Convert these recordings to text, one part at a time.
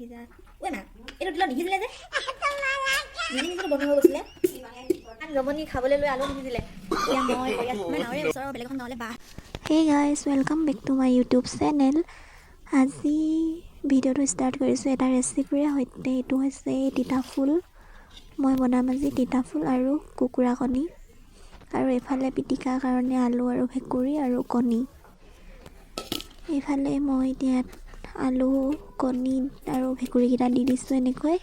সিজা ঐ মা এইটো দিলত নিসিজিলে যে নিজে নিজে বন্ধ হৈ গৈছিলে আৰু ৰমণী খাবলৈ লৈ আলু নিসিজিলে এতিয়া মই কৰি আছোঁ মানে গাঁৱৰে ওচৰৰ বেলেগ এখন গাঁৱলৈ বাহ Hey guys, welcome back to my YouTube channel. আজি ভিডিঅ'টো ষ্টাৰ্ট কৰিছোঁ এটা ৰেচিপিৰে সৈতে। এইটো হৈছে তিতা ফুল। মই বনাম আজি তিতা ফুল আৰু কুকুৰা কণী, আৰু এইফালে পিটিকাৰ কাৰণে আলু আৰু ভেকুৰী আৰু কণী। এইফালে মই এতিয়া আলু, কণী আৰু ভেকুৰীকেইটা দি দিছোঁ এনেকৈ।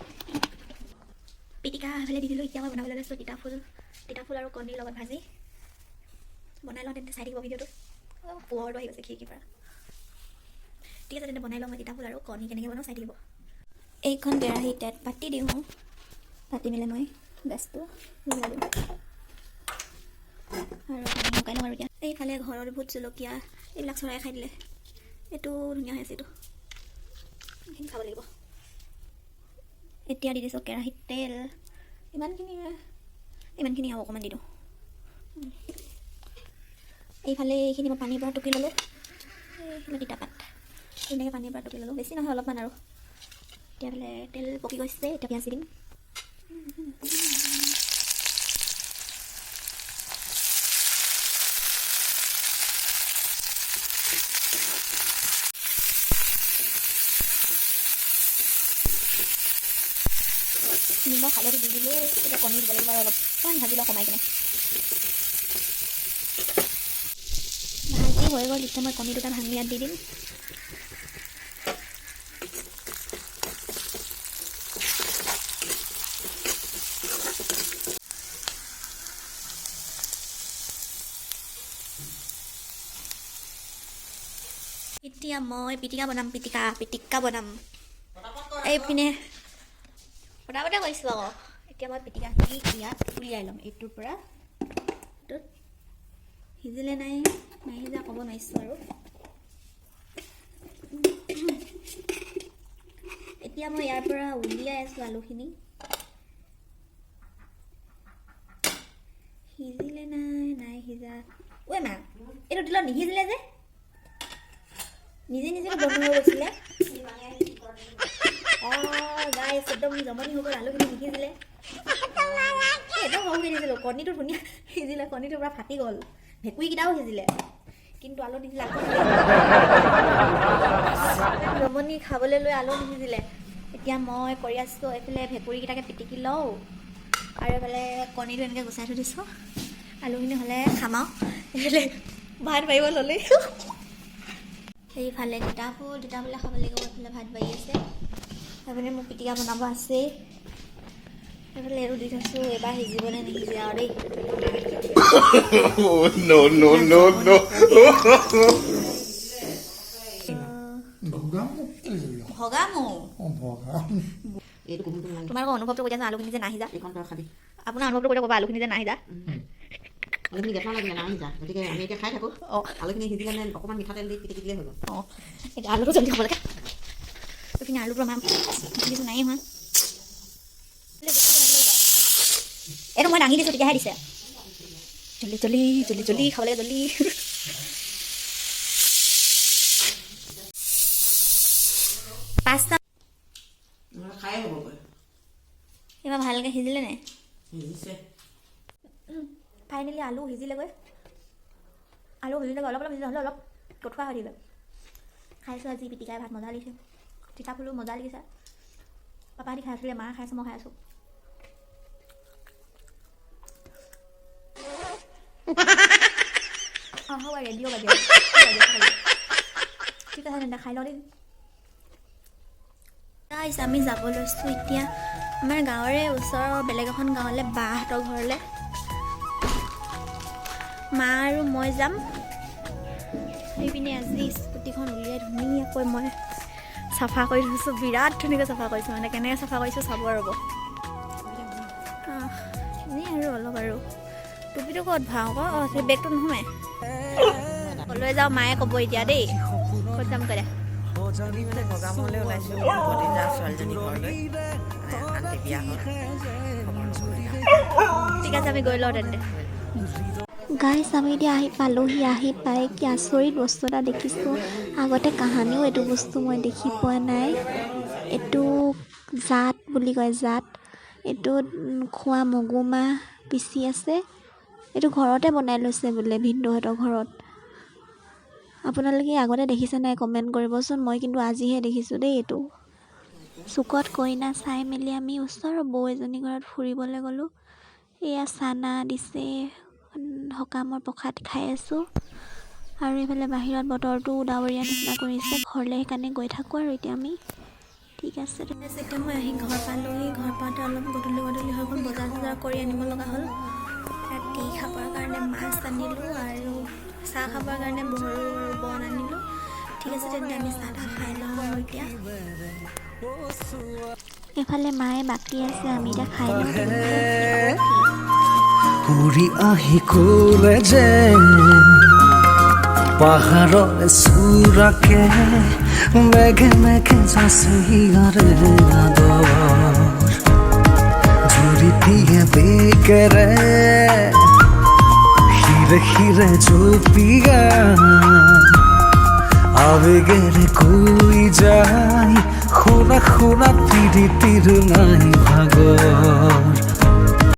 পিটিকা এইফালে দি দিলোঁ। এতিয়া মই বনাবলৈ লৈছোঁ তিতা ফুল আৰু কণীৰ লগত ভাজি বনাই লওঁ। তেন্তে চাই থাকিব ভিডিঅ'টো। পোহৰটো আহি গৈছে খিৰিকীৰ পৰা। ঠিক আছে, তেন্তে বনাই লওঁ মই তিতা ফুল আৰু কণী কেনেকৈ বনাওঁ চাই থাকিব। এইখন কেৰাহীত তেল পাতি দিওঁ। পাতি মেলি মই গেছটো জ্বলাই দিওঁ আৰু শুকাই লওঁ। আৰু এতিয়া এইফালে ঘৰৰ ভোট জলকীয়া এইবিলাক চৰাই খাই দিলে। এইটো ধুনীয়া হৈ আছে, এইটো এইখিনি খাব লাগিব। এতিয়া দি দিছোঁ কেৰাহীত তেল। ইমানখিনি আৰু অকণমান দি দিওঁ। এইফালে এইখিনি মই পানীৰ পৰা টুকি ল'লোঁ। এইফালে তিতাপাত ধুনীয়াকৈ পানীৰ পৰা টুকি ল'লোঁ, বেছি নহয় অলপমান। আৰু এতিয়া এইফালে তেল পকি গৈছে। এতিয়া পিঁয়াজ দিম। নিমখ হালধি দি দিলোঁ। এতিয়া কণী দিব লাগিব আৰু অলপমান ভাজি লওঁ কমাই কিনে। ভাজি হৈ গ'ল। এতিয়া মই কণী দুটা ভাঙি ইয়াত দি দিম। এতিয়া মই পিটিকা বনাম। এইপিনে পটাপটে কৈছোঁ আকৌ। এতিয়া মই পিটিকাখিনি ইয়াত উলিয়াই ল'ম। এইটোৰ পৰা এইটোত সিজিলে নাই সিজা ক'ব নোৱাৰিছোঁ। আৰু এতিয়া মই ইয়াৰ পৰা উলিয়াই আছোঁ আলুখিনি। সিজিলে নাই সিজা ঐ মা এইটো দিলত নিসিজিলে যে নিজে নিজে বন্ধ হৈ গৈছিলে। গাইছ একদম জমনি হৈ গ'ল। আলুখিনি নিসিজিলে। একদম সৰুকৈ দিছিলোঁ। কণীটো ধুনীয়া সিজিলে। কণীটো পূৰা ফাটি গ'ল। ভেকুৰীকেইটাও সিজিলে, কিন্তু আলু নিসিজিলে। জমনি খাবলৈ লৈ আলু নিসিজিলে। এতিয়া মই কৰি আছোঁ এইফালে ভেকুৰীকেইটাকে পিটিকি লওঁ আৰু এইফালে কণীটো এনেকৈ গুচাই থৈ দিছোঁ। আলুখিনি হ'লে খাম আৰু এইফালে ভাত বাঢ়িব ল'লেই। এইফালে তিতা ফুলে খাব লাগিব। এইফালে ভাত বাঢ়ি আছে। সেইপিনে মোক পিটিকা বনাব আছেই। এইফালে এইটো দি থৈছোঁ। এবাৰ সিজিবনে নিসিজে আৰু দেই। তোমালোকৰ অনুভৱটো কৈ দিয়াচোন। আলুখিনি যে নাহিজা। আপোনাৰ অনুভৱটো কৈ ক'বা আলুখিনি যে নাহিজা। আলুখিনি গেছ নালাগিলে নাহিজা। গতিকে আমি এতিয়া খাই থাকোঁ। আলুখিনি সিজিলে নে অকণমান মিঠাতেল দি পিটিকি দিলে হৈ গ'ল। এতিয়া আলুটো জলদি খাব লাগে। এইপিনে আলুটো আমাৰ কিছু নাই হোৱা। এইটো মই দাঙি দিছোঁ, তেতিয়াহে দিছে। জলদি খাব লাগে জলদি। পাঁচটা খাই হ'বগৈ। এইবাৰ ভালকৈ সিজিলে নাই? সিজিছে। ফাইনেলি আলু সিজিলেগৈ। অলপ সিজিলে হ'লে অলপ কঠুৱা হৈ থাকিলে। খাইছোঁ আজি পিটিকাই ভাত মজা লাগিছে। তিতা ফুলো মজা লাগিছে। পাপাহঁতি খাই আছিলে, মা খাইছে, মই খাই আছোঁ। হ'ব ৰেডিঅ' বাজে। ঠিক আছে তেন্তে খাই লওঁ দেই। গাইছ আমি যাব লৈছোঁ এতিয়া আমাৰ গাঁৱৰে ওচৰৰ বেলেগ এখন গাঁৱলৈ, বাহঁতৰ ঘৰলৈ। মা আৰু মই যাম। সেইপিনে আজি স্কুটিখন উলিয়াই ধুনীয়াকৈ মই চাফা কৰি থৈছোঁ। বিৰাট ধুনীয়াকৈ চাফা কৰিছোঁ। মানে কেনেকৈ চাফা কৰিছোঁ চাব ৰ'ব। এনেই আৰু অলপ আৰু টুপিটো ক'ত ভাওঁ আকৌ। সেই বেগটো নোসোমাই। ক'লৈ যাওঁ মায়ে ক'ব এতিয়া দেই। ক'ত যাম কৈ দে। প্ৰগ্ৰামলৈ ওলাইছোঁ। ভতিজা ছোৱালীজনী ঘৰলৈ। আন্টি বিয়া হ'ল। ঠিক আছে আমি গৈ লওঁ তেন্তে। গাইছ আমি এতিয়া পালোহি। আহি পাই কি আচৰিত বস্তু এটা দেখিছোঁ। আগতে কাহানিও এইটো বস্তু মই দেখি পোৱা নাই। এইটো জাত বুলি কয় জাত। এইটোত খোৱা মগুমাহ পিচি আছে। এইটো ঘৰতে বনাই লৈছে বোলে ভিনদেউহঁতৰ ঘৰত। আপোনালোকে আগতে দেখিছে নাই কমেণ্ট কৰিবচোন। মই কিন্তু আজিহে দেখিছোঁ দেই এইটো। চুকত কইনা চাই মেলি আমি ওচৰৰ বৌ এজনী ঘৰত ফুৰিবলৈ গ'লোঁ। এয়া চানা দিছে, সকামৰ প্ৰসাদ খাই আছোঁ। আৰু এইফালে বাহিৰত বতৰটো ডাৱৰীয়া নিচিনা কৰিছে। ঘৰলৈ সেইকাৰণে গৈ থাকোঁ আৰু এতিয়া আমি। ঠিক আছে। এতিয়া মই আহি ঘৰ পালোঁহি। ঘৰ পাওঁতে অলপ গধূলি হৈ গ'ল। বজাৰ কৰি আনিব লগা হ'ল। ৰাতি খাবৰ কাৰণে মাছ আনিলোঁ আৰু চাহ খাবৰ কাৰণে বড়ো আৰু বন আনিলোঁ। ঠিক আছে, তেন্তে আমি চাহ তাহ খাই লওঁ আৰু এতিয়া। এইফালে মায়ে বাকী আছে, আমি এতিয়া খাই লওঁ। উৰি আহি ক'লে যে পাহাৰৰ চূড়াকে মেঘে মেঘে যাচি ইয়াৰে আদৰ ঝুৰি দিয়ে বেকেৰে হিৰে হিৰে জপিয়া আবেগেৰে কৈ যায়